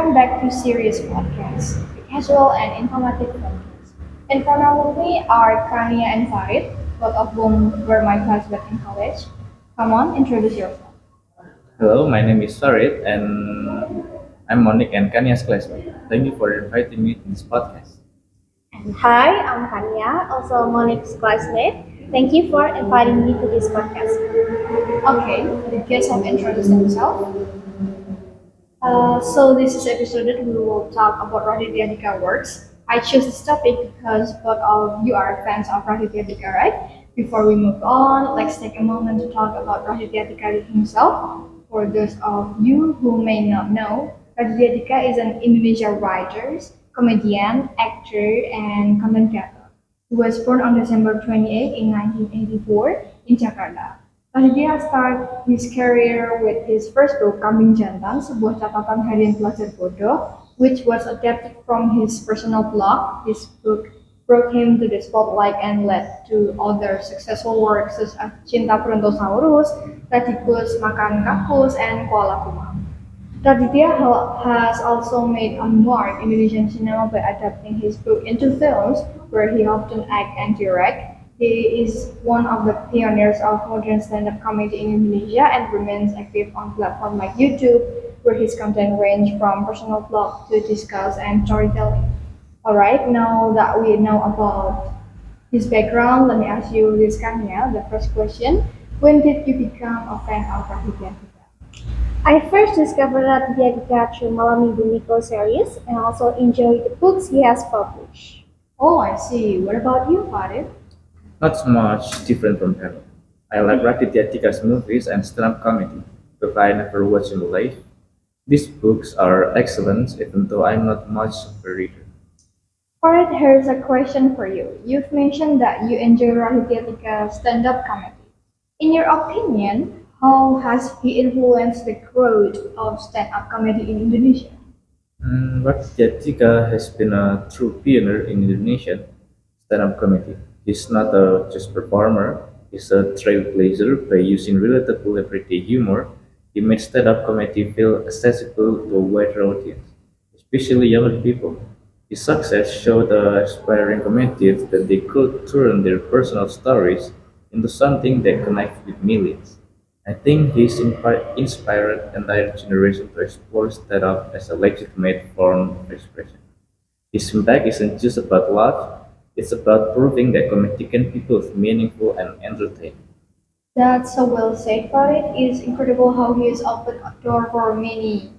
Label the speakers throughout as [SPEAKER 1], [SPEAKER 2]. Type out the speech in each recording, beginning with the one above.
[SPEAKER 1] welcome back to Serious Podcast, a casual and informative podcast. In front of me are Kania and Farid, both of whom were my classmates in college. Come on, introduce yourself.
[SPEAKER 2] Hello, my name is Farid, and I'm Monique and Kania's classmate. Thank you for inviting me to this podcast.
[SPEAKER 3] And hi, I'm Kania, also Monique's classmate. Thank you for inviting me to this podcast.
[SPEAKER 1] Okay, the guests have introduced themselves. So this is episode that we will talk about Raditya Dika works. I chose this topic because both of you are fans of Raditya Dika, right? Before we move on, let's take a moment to talk about Raditya Dika himself. For those of you who may not know, Raditya Dika is an Indonesian writer, comedian, actor, and content creator. He was born on December 28 in 1984 in Jakarta. Raditya started his career with his first book, Kambing Jantan, sebuah catatan harian pelajar bodoh, which was adapted from his personal blog. This book brought him to the spotlight and led to other successful works such as Cinta Brontosaurus, Radikus Makan Kakus, and Koala Kuma. Raditya has also made a mark in Indonesian cinema by adapting his book into films, where he often acts and directs. He is one of the pioneers of modern stand-up comedy in Indonesia and remains active on platforms like YouTube, where his content range from personal blog to discuss and storytelling. Alright, now that we know about his background, let me ask you this, Kanya. The first question: when did you become a fan of Raditya?
[SPEAKER 3] I first discovered Raditya Dika through Malam Minggu Miko series and also enjoyed the books he has published.
[SPEAKER 1] Oh, I see. What about you, Farid?
[SPEAKER 2] Not so much different from him. I like Raditya Dika's movies and stand-up comedy, but I never watched him live. These books are excellent, even though I'm not much of a reader.
[SPEAKER 1] Alright, here's a question for you. You've mentioned that you enjoy Raditya Dika's stand-up comedy. In your opinion, how has he influenced the growth of stand-up comedy in Indonesia?
[SPEAKER 2] Raditya Dika has been a true pioneer in Indonesian stand-up comedy. He's not a just performer, he's a trailblazer by using relatable everyday humor. He made stand-up comedy feel accessible to a wider audience, especially younger people. His success showed the aspiring comedians that they could turn their personal stories into something that connects with millions. I think he's inspired entire generation to explore stand-up as a legitimate form of expression. His impact isn't just about love, it's about proving that comedy can be both meaningful and entertaining.
[SPEAKER 1] That's so well said, Farid. It's incredible how he has opened a door for many.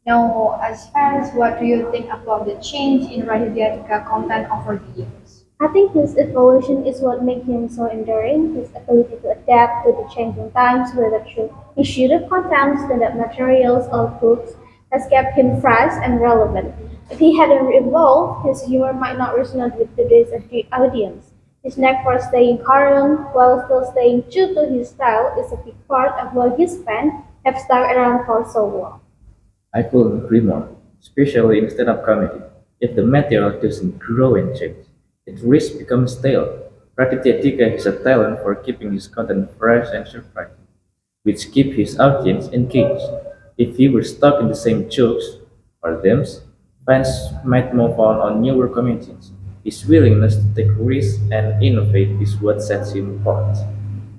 [SPEAKER 1] Now, as fans, what do you think about the change in Raditya Dika content over the years?
[SPEAKER 3] I think his evolution is what makes him so enduring. His ability to adapt to the changing times, whether through his shooter content, stand-up materials, or books, has kept him fresh and relevant. If he hadn't evolved, his humor might not resonate with today's audience. His knack for staying current while still staying true to his style is a big part of why his fans have stuck around for so long.
[SPEAKER 2] I couldn't agree more, especially in stand-up comedy. If the material doesn't grow and change, it risks becoming stale. Raditya Dika has a talent for keeping his content fresh and surprising, which keep his audience engaged. If he were stuck in the same jokes or themes, fans might move on newer comedians. His willingness to take risks and innovate is what sets him apart.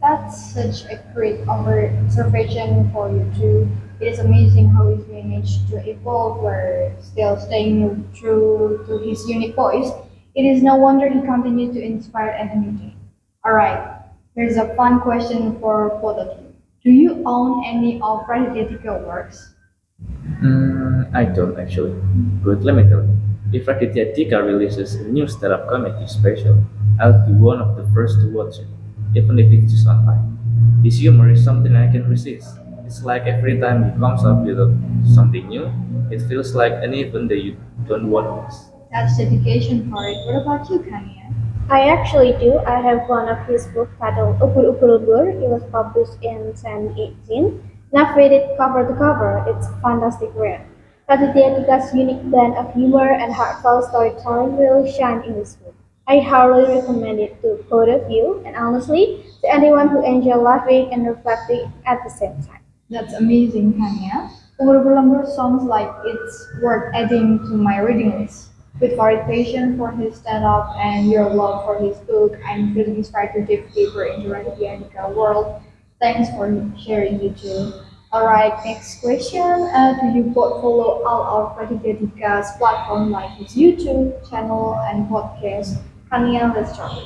[SPEAKER 1] That's such a great observation for you too. It is amazing how he's managed to evolve while still staying true to his unique voice. It is no wonder he continues to inspire and entertain. Alright, here's a fun question for both of you. Do you own any of Raditya Dika works?
[SPEAKER 2] I don't actually, but let me tell you, if Raditya Dika releases a new stand-up comedy special, I'll be one of the first to watch it, even if it's just online. His humor is something I can resist. It's like every time he comes up with something new, it feels like an event that you don't want to miss.
[SPEAKER 1] That's dedication for it. What about you, Kania?
[SPEAKER 3] I actually do. I have one of his books titled Ubur Ubur Ubur. It was published in 2018. And I've read it cover to cover. It's a fantastic read. Raditya Dika's unique blend of humor and heartfelt storytelling really shine in this book. I highly recommend it to both of you and honestly to anyone who enjoys laughing and reflecting at the same time.
[SPEAKER 1] That's amazing, Kania. Lumber sounds like it's worth adding to my reading list. With Farid passion for his stand-up and your love for his book, I'm feeling inspired to dig deeper into Raditya Dika world. Thanks for sharing you too. Alright, next question. Do you both follow all of Raditya Dika's platform like his YouTube channel and podcast? Kania, let's start.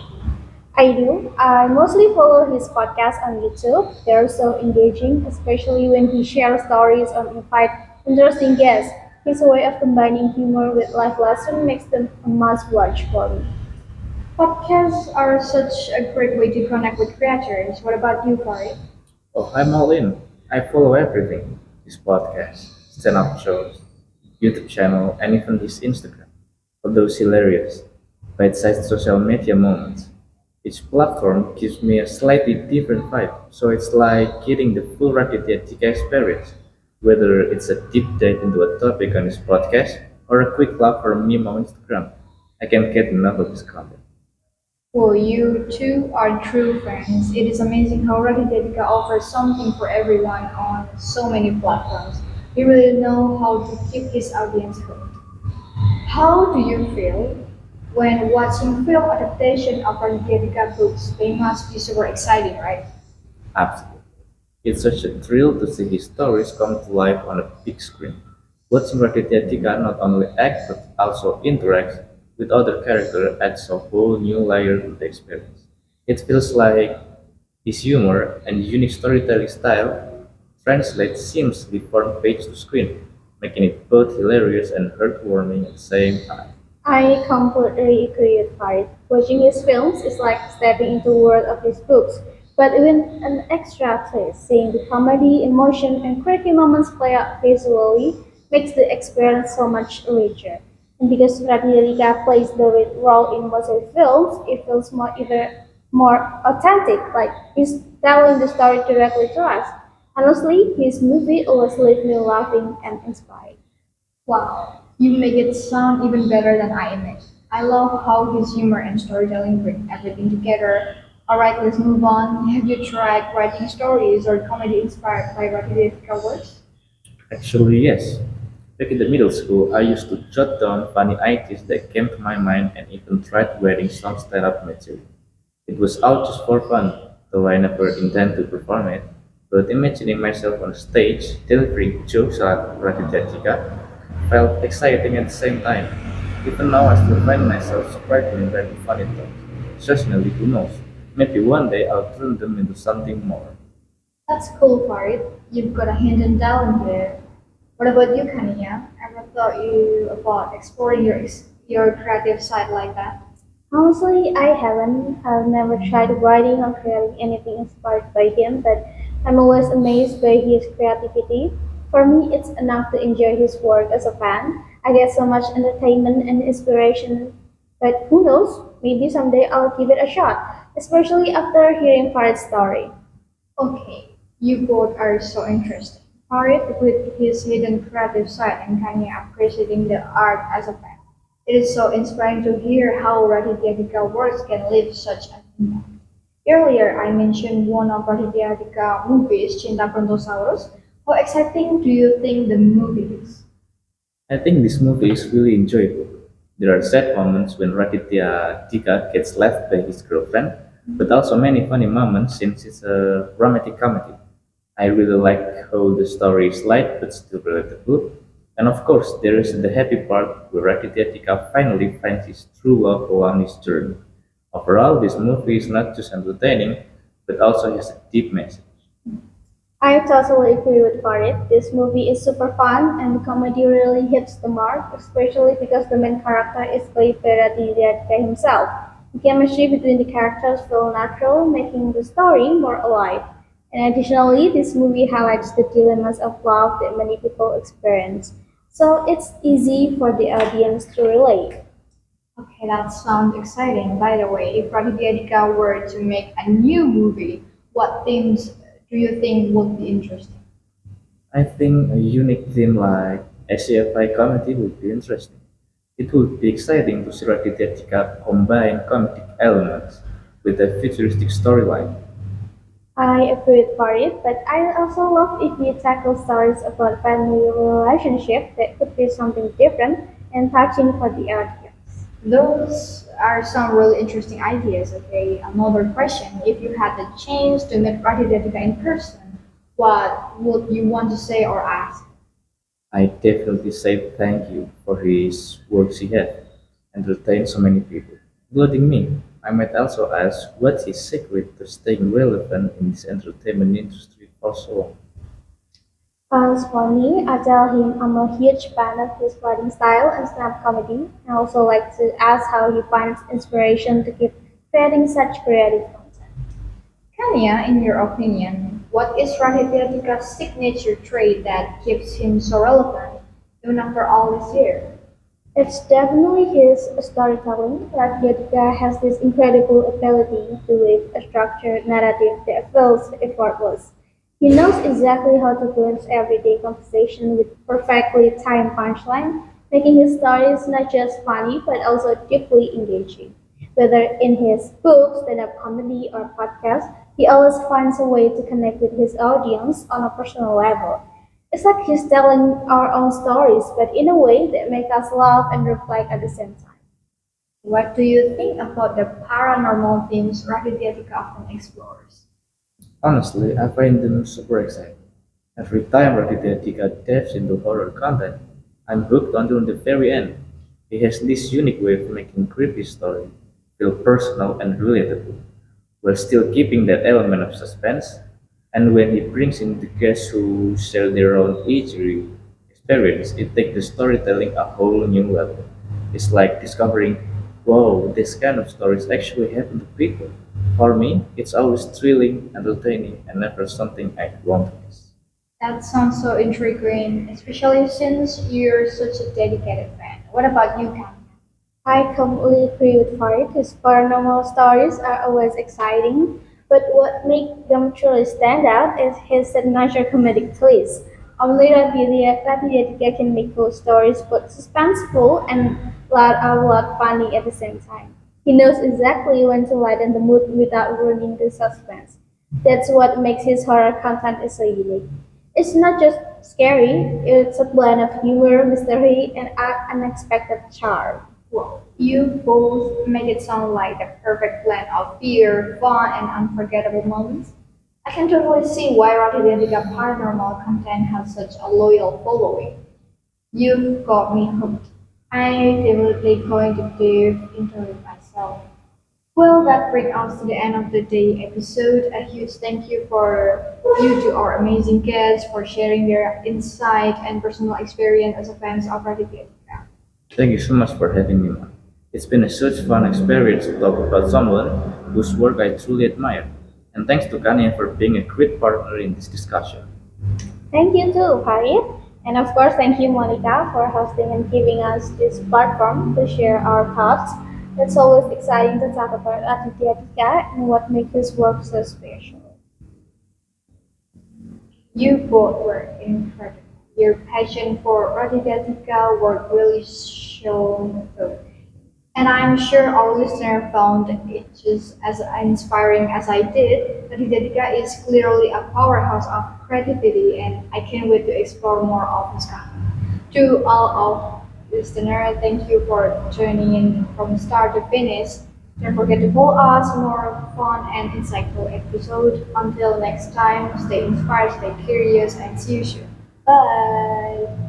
[SPEAKER 3] I do. I mostly follow his podcast on YouTube. They're so engaging, especially when he shares stories or invite interesting guests. His way of combining humor with life lessons makes them a must watch for me.
[SPEAKER 1] Podcasts are such a great way to connect with creators. What about you, Farid?
[SPEAKER 2] Oh, I'm all in. I follow everything. His podcast, stand-up shows, YouTube channel, and even his Instagram. For those hilarious, bite-sized social media moments. Each platform gives me a slightly different vibe, so it's like getting the full Raditya Dika experience. Whether it's a deep dive into a topic on his podcast or a quick laugh or a meme on Instagram, I can't get enough of his content.
[SPEAKER 1] Well, you two are true friends. It is amazing how Raditya Dika offers something for everyone on so many platforms. He really know how to keep his audience hooked. How do you feel when watching film adaptation of Raditya Dika books? They must be super exciting, right?
[SPEAKER 2] Absolutely. It's such a thrill to see his stories come to life on a big screen. Watching Raditya Dika not only act but also interact with other characters adds a whole new layer to the experience. It feels like his humor and unique storytelling style translate seamlessly from page to screen, making it both hilarious and heartwarming at the same time.
[SPEAKER 3] I completely agree with Farid. Watching his films is like stepping into the world of his books, but with an extra twist. Seeing the comedy, emotion, and quirky moments play out visually makes the experience so much richer. And because Raditya plays the lead role in most of the films, it feels even more authentic, like he's telling the story directly to us. Honestly, his movie always leave me laughing and inspired.
[SPEAKER 1] Wow, you make it sound even better than I imagined. I love how his humor and storytelling bring everything together. Alright, let's move on. Have you tried writing stories or comedy inspired by Raditya Dika works?
[SPEAKER 2] Actually, yes. Back in the middle school, I used to jot down funny ideas that came to my mind and even tried writing some stand-up material. It was all just for fun, though I never intend to perform it. But imagining myself on stage delivering jokes like Raditya Dika felt exciting at the same time. Even now, I still find myself sparkling very funny thoughts. Occasionally, who knows? Maybe one day I'll turn them into something more.
[SPEAKER 1] That's cool, Farid. You've got a hidden talent there. What about you, Kania? Ever thought you about exploring your creative side like that?
[SPEAKER 3] Honestly, I haven't. I've never tried writing or creating anything inspired by him, but I'm always amazed by his creativity. For me, it's enough to enjoy his work as a fan. I get so much entertainment and inspiration, but who knows? Maybe someday I'll give it a shot, especially after hearing Farid's story.
[SPEAKER 1] Okay, you both are so interesting. Farid with his hidden creative side and Kania appreciating the art as a fan. It is so inspiring to hear how Raditya Dika works can leave such an impact. Earlier, I mentioned one of Raditya Dika movies, Cinta Brontosaurus. How exciting do you think the movie is?
[SPEAKER 2] I think this movie is really enjoyable. There are sad moments when Raditya Dika gets left by his girlfriend, but also many funny moments since it's a romantic comedy. I really like how the story is light but still relatable. And of course, there is the happy part where Raditya Dika finally finds his true love along his journey. Overall, this movie is not just entertaining, but also has a deep message.
[SPEAKER 3] I totally agree with Farid. This movie is super fun and the comedy really hits the mark, especially because the main character is played by Raditya Dika himself. The chemistry between the characters feel natural, making the story more alive. And additionally, this movie highlights the dilemmas of love that many people experience. So it's easy for the audience to relate.
[SPEAKER 1] Okay, that sounds exciting. By the way, if Raditya Dika were to make a new movie, what themes do you think would be interesting?
[SPEAKER 2] I think a unique theme like SCFI comedy would be interesting. It would be exciting to see Raditya Dika combine comedic elements with a futuristic storyline.
[SPEAKER 3] I agree with Farid, but I also love if you tackle stories about family relationship that could be something different and touching for the audience.
[SPEAKER 1] Those are some really interesting ideas. Okay, another question. If you had the chance to meet Raditya Dika in person, what would you want to say or ask?
[SPEAKER 2] I definitely say thank you for his works he had entertained so many people, including me. I might also ask what's his secret to staying relevant in this entertainment industry for so long.
[SPEAKER 3] As for me, I tell him I'm a huge fan of his writing style and stand-up comedy. I also like to ask how he finds inspiration to keep creating such creative content.
[SPEAKER 1] Kania, in your opinion, what is Raditya Dika's signature trait that keeps him so relevant even after all this year?
[SPEAKER 3] It's definitely his storytelling. Raditya has this incredible ability to weave a structured narrative that feels effortless. He knows exactly how to blend everyday conversation with perfectly timed punchline, making his stories not just funny but also deeply engaging. Whether in his books, stand-up comedy, or podcast, he always finds a way to connect with his audience on a personal level. It's like he's telling our own stories, but in a way that makes us laugh and reflect at the same time.
[SPEAKER 1] What do you think about the paranormal themes Raditya Dika often explores?
[SPEAKER 2] Honestly, I find them super exciting. Every time Raditya Dika delves into horror content, I'm hooked until the very end. He has this unique way of making creepy story feel personal and relatable, while still keeping that element of suspense. And when he brings in the guests who share their own eerie experience, it takes the storytelling a whole new level. It's like discovering, whoa, this kind of stories actually happen to people. For me, it's always thrilling, entertaining, and never something I want to miss.
[SPEAKER 1] That sounds so intriguing, especially since you're such a dedicated fan. What about you, Kania?
[SPEAKER 3] I completely agree with Farid. His paranormal stories are always exciting, but what makes them truly stand out is his signature comedic twist. Only Raditya can make those stories both suspenseful and lot funny at the same time. He knows exactly when to lighten the mood without ruining the suspense. That's what makes his horror content so unique. It's not just scary, it's a blend of humor, mystery, and unexpected charm.
[SPEAKER 1] Well, you both make it sound like the perfect blend of fear, fun, and unforgettable moments. I can totally see why Raditya paranormal content has such a loyal following. You've got me hooked. I'm definitely going to dive into it myself. Well, that brings us to the end of the day episode. A huge thank you for you to our amazing guests for sharing their insight and personal experience as a fans of Raditya.
[SPEAKER 2] Thank you so much for having me, man. It's been a such fun experience to talk about someone whose work I truly admire. And thanks to Kanye for being a great partner in this discussion.
[SPEAKER 3] Thank you too, Farid. And of course, thank you, Monica, for hosting and giving us this platform to share our thoughts. It's always exciting to talk about Aditya Dika and what makes his work so special.
[SPEAKER 1] You both were incredible. Your passion for Raditya work really shone through. And I'm sure our listener found it just as inspiring as I did. Raditya is clearly a powerhouse of creativity, and I can't wait to explore more of his content. To all of listeners, thank you for tuning in from start to finish. Don't forget to follow us for more fun and insightful episode. Until next time, stay inspired, stay curious, and see you soon. Bye.